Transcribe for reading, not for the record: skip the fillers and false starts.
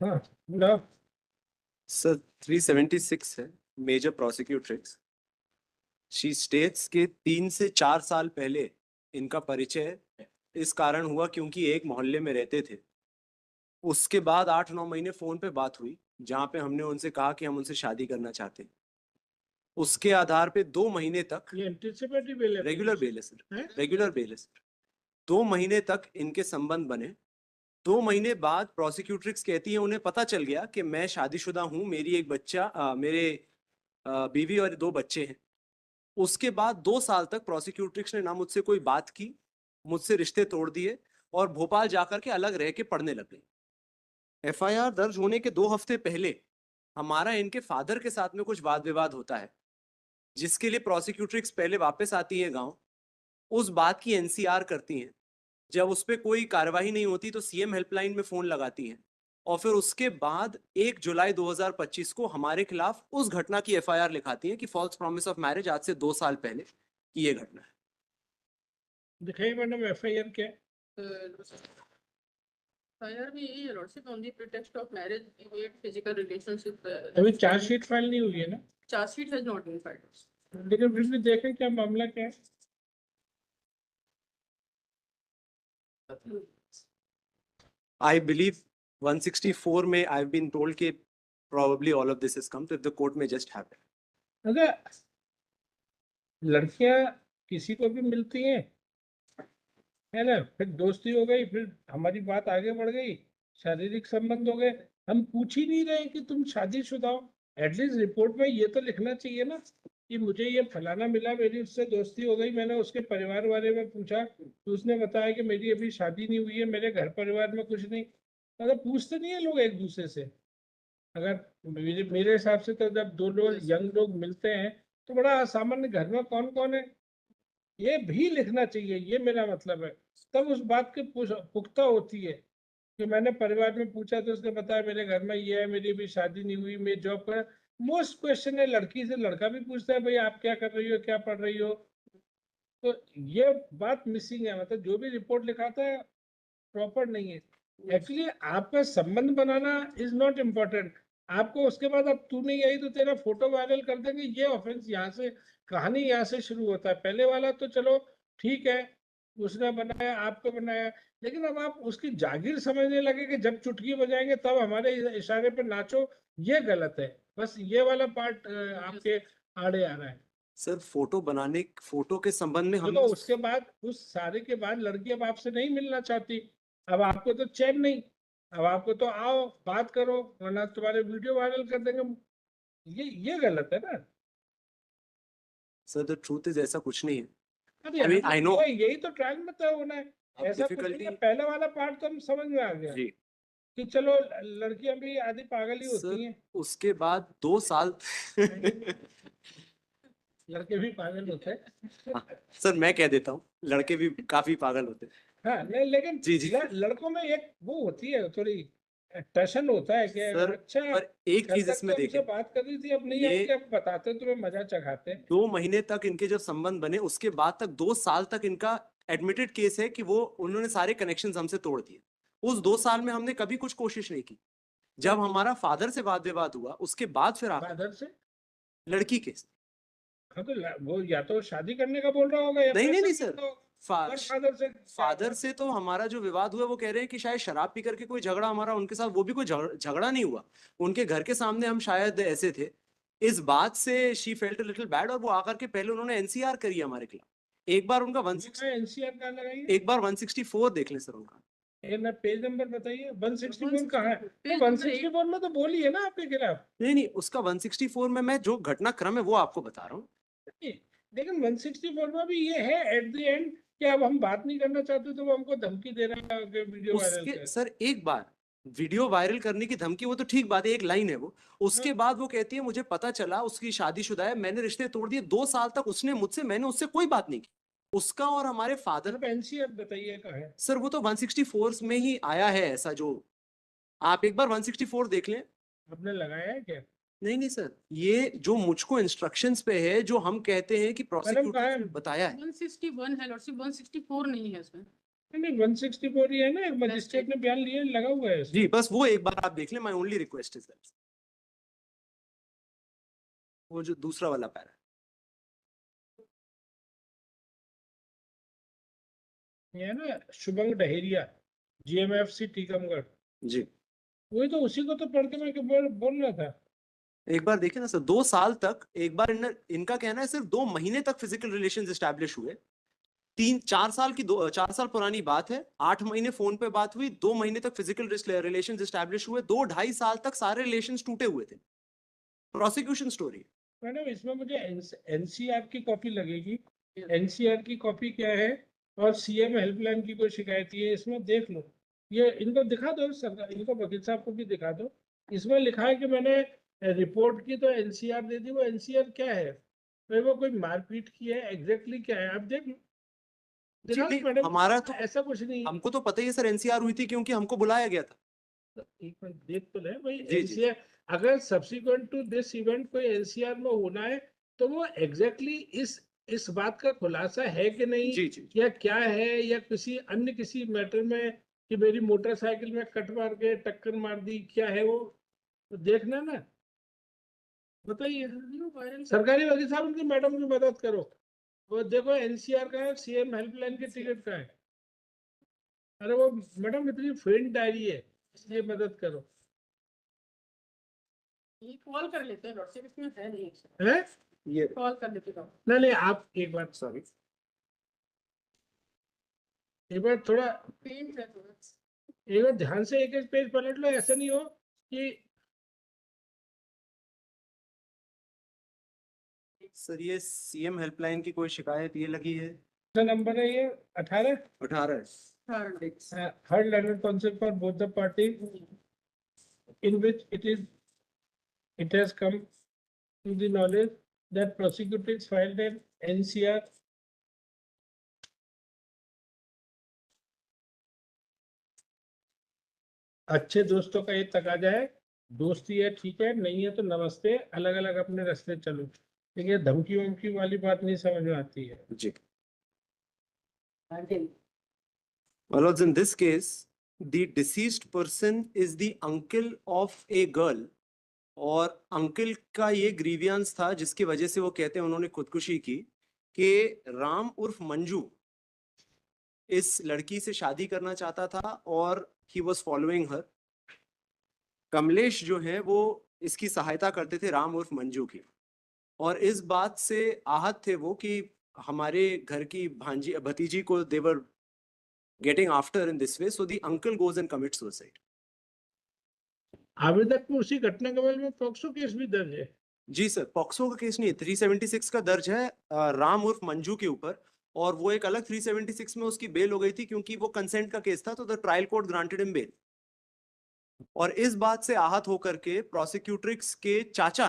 हाँ बोलो। सर 376 है मेजर प्रोसिक्यूट्रिक्स। शी स्टेट्स के 3 से 4 साल पहले इनका परिचय इस कारण हुआ क्योंकि एक मोहल्ले में रहते थे। उसके बाद 8-9 महीने फोन पे बात हुई जहाँ पे हमने उनसे कहा कि हम उनसे शादी करना चाहते हैं। उसके आधार पे 2 महीने तक ये एंटिसिपेटरी बेल है? रेगुलर बेल है सर, हैं? रेगुलर बेल है सर। 2 महीने तक इनके संबंध बने। 2 महीने बाद प्रोसिक्यूट्रिक्स कहती है उन्हें पता चल गया कि मैं शादीशुदा हूँ, मेरी एक बच्चा मेरे बीवी और 2 बच्चे हैं। उसके बाद 2 साल तक प्रोसिक्यूट्रिक्स ने ना मुझसे कोई बात की, मुझसे रिश्ते तोड़ दिए और भोपाल जाकर के अलग रह के पढ़ने लग गई। एफआईआर दर्ज होने के 2 हफ्ते पहले हमारा इनके फादर के साथ में कुछ वाद विवाद होता है, जिसके लिए प्रोसिक्यूट्रिक्स पहले वापस आती है गांव, उस बात की एनसीआर करती हैं। जब उस पर कोई कार्रवाई नहीं होती तो सीएम हेल्पलाइन में फोन लगाती हैं और फिर उसके बाद 1 जुलाई 2025 को हमारे खिलाफ उस घटना की एफआईआर लिखाती हैं कि फॉल्स प्रॉमिस ऑफ मैरिज आज से 2 साल पहले की ये घटना है। दिखाइए मैडम एफआईआर क्या है? FIR में यही है lordship, on the pretext of marriage immediate physical relationship. अभी चार्जशीट फाइल नहीं हुई है ना? Chargesheet has not been filed. लेकिन फिर भी देखें क्या मामला क्या है। I believe 164 में I've been told कि probably all of this has come, so if the court may just have it. अगर लड़कियां किसी को भी मिलती हैं है ना, फिर दोस्ती हो गई, फिर हमारी बात आगे बढ़ गई, शारीरिक संबंध हो गए, हम पूछ ही नहीं रहे कि तुम शादीशुदा हो। एटलीस्ट रिपोर्ट में ये तो लिखना चाहिए ना कि मुझे ये फलाना मिला, मेरी उससे दोस्ती हो गई, मैंने उसके परिवार बारे में पूछा तो उसने बताया कि मेरी अभी शादी नहीं हुई है, मेरे घर परिवार में कुछ नहीं। मतलब पूछते नहीं है लोग एक दूसरे से। अगर मेरे हिसाब से तो जब दो लोग यंग लोग मिलते हैं तो बड़ा सामान्य घर में कौन कौन है ये भी लिखना चाहिए, ये मेरा मतलब है। तब उस बात की पुख्ता होती है कि मैंने परिवार में पूछा तो उसने बताया मेरे घर में ये है, मेरी भी शादी नहीं हुई, मैं जॉब कर। मोस्ट क्वेश्चन है लड़की से, लड़का भी पूछता है भाई आप क्या कर रही हो, क्या पढ़ रही हो। तो ये बात मिसिंग है, मतलब जो भी रिपोर्ट लिखाता है प्रॉपर नहीं है। एक्चुअली आपका संबंध बनाना इज नॉट इम्पोर्टेंट। आपको उसके बाद अब तू नहीं आई तो तेरा फोटो वायरल कर देंगे, ये ऑफेंस यहाँ से, कहानी यहाँ से शुरू होता है। पहले वाला तो चलो ठीक है, उसने बनाया आपको बनाया, लेकिन अब आप उसकी जागीर समझने लगे कि जब चुटकी बजाएंगे तब हमारे इशारे पर नाचो, ये गलत है। बस ये वाला पार्ट आपके आड़े आ रहा है। सर फोटो के संबंध में हम देखो उसके बाद, उस सारे के बाद लड़की अब आपसे नहीं मिलना चाहती, अब आपको तो चैन नहीं, अब आपको तो आओ बात करो वरना तुम्हारे वीडियो वायरल कर देंगे। ये गलत है ना। सर द ट्रूथ इज ऐसा कुछ नहीं है। अरे I mean, I know. यही तो ट्रायल में तय होना है। अब ऐसा कुछ नहीं है। difficulty- पहले वाला पार्ट तो हम समझ में आ गया जी कि चलो लड़कियां भी आधी पागल ही होती सर, हैं, उसके बाद 2 साल लड़के भी पागल होते हैं। हाँ, सर मैं कह देता हूँ लड़के भी काफी पागल होते हैं। हाँ नहीं, लेकिन जी जी लड़कों में एक वो होती है थोड़ी टशन होता है कि सर, अच्छा पर एक कल चीज तक इसमें तो हमसे देखें, बात कर रही थी, अब नहीं ये- आई, अब बताते तुम्हें मजा चखाते। 2 महीने तक इनके जब संबंध बने उसके बाद तक 2 साल तक इनका एडमिटेड केस है कि वो उन्होंने सारे कनेक्शंस हमसे तोड़ दिए। उस 2 साल में हमने कभी कुछ कोशिश नहीं की। जब हमारा फादर से वाद विवाद हुआ उसके बाद फिर आकर फादर से? लड़की के हाँ तो वो या तो शादी करने का बोल रहा होगा या नहीं पैसे सर, देता होगा। फा- और फादर से तो हमारा जो विवाद हुआ वो कह रहे हैं कि शायद शराब पी करके कोई झगड़ा हमारा उनके साथ, वो भी कोई झगड़ा नहीं हुआ। उनके घर के सामने हम शायद ऐसे थे, इस बात से शी फेल्ट लिटिल बैड और वो आकर के पहले उन्होंने एनसीआर करी हमारे खिलाफ। एक बार उनका 160 एनसीआर का लगाइए, एक बार 164 देख लें सर उनका। ना पेज नंबर बताइए। 164 कहाँ है? पेज 164 में तो बोली है ना आपके खिलाफ। नहीं उसका 164 में मैं जो घटनाक्रम है वो आपको बता रहा हूँ। लेकिन 164 में भी ये है एट द एंड कि अब हम बात नहीं करना चाहते तो वो हमको धमकी दे रहा है कि वीडियो वायरल उसके कर। सर एक बार वीडियो वायरल करने की धमकी, वो तो ठीक बात है, एक लाइन है वो। उसके बाद वो कहती है मुझे पता चला उसकी शादीशुदा है, मैंने रिश्ते तोड़ दिए। 2 साल तक उसने मुझसे, मैंने उससे कोई बात नहीं की। उसका और हमारे फादर, एनसीआर बताइए कहाँ है? सर वो तो 164 में ही आया है ऐसा, जो आप एक बार 164 देख लें। आपने लगाया है क्या? नहीं सर, ये जो मुझको इंस्ट्रक्शंस पे है, जो हम कहते हैं कि प्रोसिक्यूटर ने बताया है। 161 है लॉर्डशिप, 164 नहीं है इसमें। नहीं 164 ही है ना, मजिस्ट्रेट ने बयान लिया, लगा हुआ है इसमें। जी बस वो एक बार आप देख लें, my only request is that, वो जो दूसरा वाला पैरा ये है ना शुभंग डहेरिया, GMFC टीकमगढ़, जी, वही तो, उसी को तो पढ़ के मैं बोल रहा था। एक बार देखिए ना सर, 2 साल तक, एक बार इनका कहना है सिर्फ 2 महीने तक फिजिकल रिलेशंस एस्टैब्लिश हुए। 4 साल पुरानी बात है, 8 महीने फोन पे बात हुई, 2 महीने तक फिजिकल रिलेशंस एस्टैब्लिश हुए, 2-2.5 साल तक सारे रिलेशंस टूटे हुए थे। Prosecution story. मैडम इसमें मुझे NCR की कॉपी लगेगी, NCR की कॉपी क्या है, और CM हेल्पलाइन की कोई शिकायत है, इसमें देख लो, ये इनको दिखा दो सरकार, इनको वकील साहब को भी दिखा दो। इसमें लिखा है कि मैंने रिपोर्ट की तो NCR दे दी, वो NCR क्या है, भाई वो कोई मारपीट की है, एग्जैक्टली क्या है, आप देख लो, जी दिखा नहीं, दो मैडम, हमारा तो, ऐसा कुछ नहीं है। हमको तो पता ही है सर एनसीआर हुई थी क्योंकि हमको बुलाया गया था। तो एक मिनट देख तो ले भाई, जी, जी। NCR अगर सब्सिक्वेंट टू दिस इवेंट कोई NCR में होना है तो वो एग्जैक्टली इस बात का खुलासा है कि नहीं, जी जी या क्या है, या किसी मैटर में कि मेरी मोटरसाइकिल में कट मार के टक्कर मार दी, क्या है वो, तो देखना ना, बताइए। सरकारी वकील साहब उनकी मैडम की मदद करो, वो देखो NCR का है, CM हेल्पलाइन के टिकट का है। अरे वो मैडम इतनी फेंट डायरी है, इसलिए मदद करो। ये कॉल कर लेते हैं लॉर्डशिप, इसमें है नहीं, है ये कॉल कर लेते हैं। नहीं नहीं, आप एक बार सॉरी, थोड़ा पेंट है थोड़ा। एक बार ध्यान से एक एक पेज पलट लो, ऐसा नहीं हो कि सर ये सीएम हेल्पलाइन की कोई शिकायत ये लगी है, नंबर है ये 18 18 third land counsel for both the party in which it has come to the knowledge that prosecutors filed an NCR अच्छे दोस्तों का ये तकाजा है, दोस्ती है ठीक है, नहीं है तो नमस्ते, अलग अलग अपने रास्ते चलो, ठीक है, धमकी वमकी वाली बात नहीं समझ में आती है। जी। Well, in this case, the deceased person is the uncle of a girl, और अंकल का ये ग्रीवियंस था जिसकी वजह से वो कहते हैं उन्होंने खुदकुशी की, कि राम उर्फ मंजू इस लड़की से शादी करना चाहता था और he was following her. Kamlesh जो है वो इसकी सहायता करते थे राम उर्फ मंजू की, और इस बात से आहत थे वो कि हमारे घर की भांजी भतीजी को देवर getting after in this way, so the uncle goes and commit suicide. आवेदक में उसी घटना के बारे में पॉक्सो केस भी दर्ज है। जी सर, पॉक्सो का केस नहीं, 376 का दर्ज है राम उर्फ मंजू के ऊपर, और वो एक अलग 376 में उसकी बेल हो गई थी क्योंकि वो कंसेंट का केस था, तो the trial court granted him bail. और इस बात से आहत होकर के प्रोसिक्यूट्रिक्स के चाचा